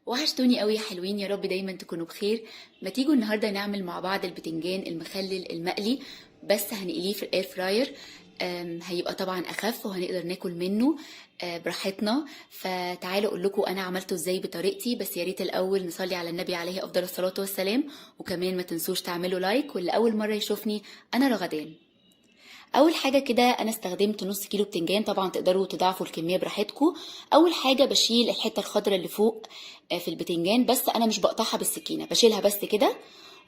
وحشتوني قوي يا حلوين، يا رب دايما تكونوا بخير. ما تيجوا النهارده نعمل مع بعض البتنجان المخلل المقلي، بس هنقليه في الاير فراير. هيبقى طبعا اخف وهنقدر ناكل منه براحتنا. فتعالوا اقول لكم انا عملته ازاي بطريقتي، بس يا ريت الاول نصلي على النبي عليه افضل الصلاه والسلام. وكمان ما تنسوش تعملوا لايك، واللي اول مره يشوفني انا رغدان. اول حاجه كده انا استخدمت نص كيلو بتنجان، طبعا تقدروا تضاعفوا الكميه براحتكم. اول حاجه بشيل الحته الخضراء اللي فوق في البتنجان، بس انا مش بقطعها بالسكينه، بشيلها بس كده.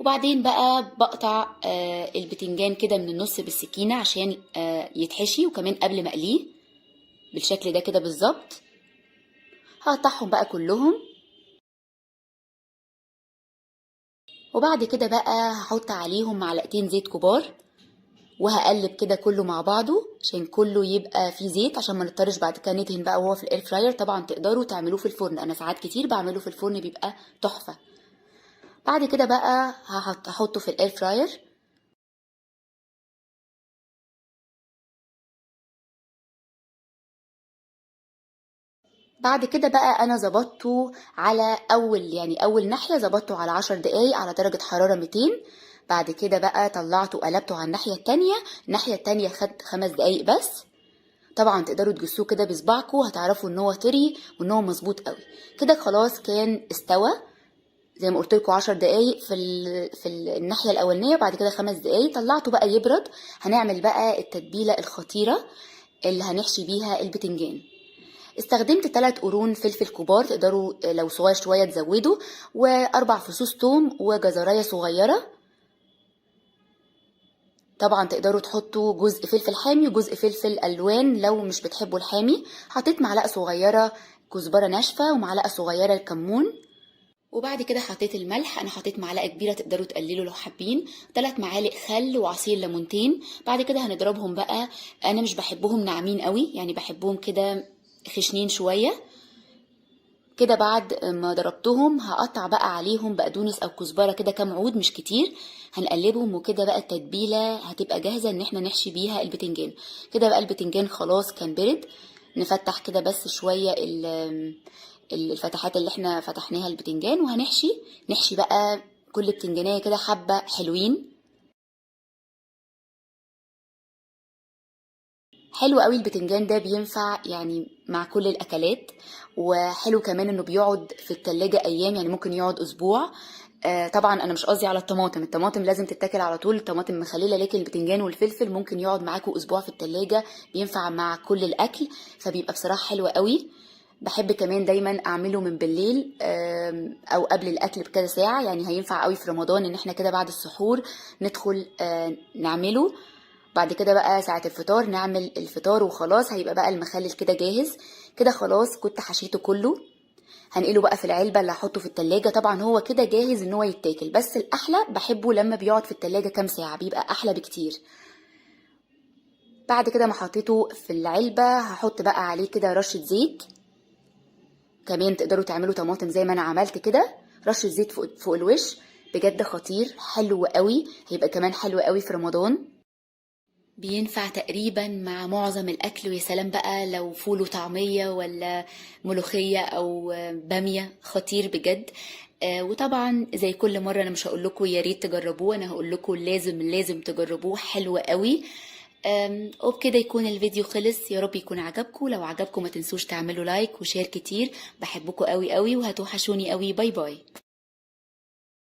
وبعدين بقى بقطع البتنجان كده من النص بالسكينه عشان يتحشي، وكمان قبل ما اقليه بالشكل ده كده بالظبط. هقطعهم بقى كلهم، وبعد كده بقى هحط عليهم معلقتين زيت كبار، وهقلب كده كله مع بعضه عشان كله يبقى فيه زيت، عشان ما نضطرش بعد كده ندهن بقى وهو في الاير فراير. طبعا تقدروا تعملوه في الفرن، انا ساعات كتير بعمله في الفرن بيبقى تحفه. بعد كده بقى هحطه في الاير فراير. بعد كده بقى انا ظبطته على اول ناحيه، ظبطته على 10 دقايق على درجه حراره 200. بعد كده بقى طلعته وقلبته على الناحيه التانية خد 5 دقايق بس. طبعا تقدروا تجسوه كده بصباعكم، هتعرفوا ان هو طري وان هو مظبوط قوي. كده خلاص كان استوى. زي ما قلت لكم 10 دقايق الناحيه الاولانيه، بعد كده 5 دقايق طلعته بقى يبرد. هنعمل بقى التتبيله الخطيره اللي هنحشي بيها البتنجان. استخدمت 3 قرون فلفل كبار، تقدروا لو صغير شويه تزودوا، و4 فصوص توم وجزرايه صغيره. طبعا تقدروا تحطوا جزء فلفل حامي وجزء فلفل الوان لو مش بتحبوا الحامي. حطيت معلقه صغيره كزبره ناشفه ومعلقه صغيره الكمون. وبعد كده حطيت الملح، انا حطيت معلقه كبيره، تقدروا تقللوا لو حابين. 3 معالق خل وعصير ليمونتين. بعد كده هنضربهم بقى. انا مش بحبهم ناعمين قوي، يعني بحبهم كده خشنين شويه كده. بعد ما ضربتهم هقطع بقى عليهم بقدونس او كزبره كده كام عود، مش كتير. هنقلبهم وكده بقى التتبيله هتبقى جاهزه ان احنا نحشي بيها البتنجان. كده بقى البتنجان خلاص كان برد. نفتح كده بس شويه الفتحات اللي احنا فتحناها البتنجان، نحشي بقى كل بتنجانيه كده حبه حلوين. حلو قوي البتنجان ده، بينفع يعني مع كل الاكلات. وحلو كمان انه بيقعد في التلاجة ايام، يعني ممكن يقعد اسبوع. طبعا انا مش قصدي على الطماطم لازم تتاكل على طول، الطماطم مخلله، لكن البتنجان والفلفل ممكن يقعد معاكم اسبوع في التلاجة، بينفع مع كل الاكل. فبيبقى بصراحه حلو قوي. بحب كمان دايما اعمله من بالليل او قبل الاكل بكذا ساعه، يعني هينفع قوي في رمضان ان احنا كده بعد السحور ندخل نعمله. بعد كده بقى ساعة الفطار نعمل الفطار وخلاص، هيبقى بقى المخلل كده جاهز. كده خلاص كنت حشيته كله. هنقله بقى في العلبة اللي هحطه في التلاجة. طبعا هو كده جاهز ان هو يتاكل، بس الاحلى بحبه لما بيقعد في التلاجة كام ساعة، بيبقى احلى بكتير. بعد كده ما حطيته في العلبة هحط بقى عليه كده رشة زيت. كمان تقدروا تعملوا طماطم زي ما انا عملت كده، رشة زيت فوق الوش. بجد خطير، حلو قوي، هيبقى كمان حلو قوي في رمضان. بينفع تقريبا مع معظم الاكل، ويا سلام بقى لو فول وطعميه ولا ملوخيه او باميه، خطير بجد. وطبعا زي كل مره انا مش هقول لكم يا ريت تجربوه، انا هقول لكم لازم تجربوه، حلو قوي. وبكده يكون الفيديو خلص. يا رب يكون عجبكم، لو عجبكم ما تنسوش تعملوا لايك وشير كتير. بحبكم قوي قوي وهتوحشوني قوي. باي باي.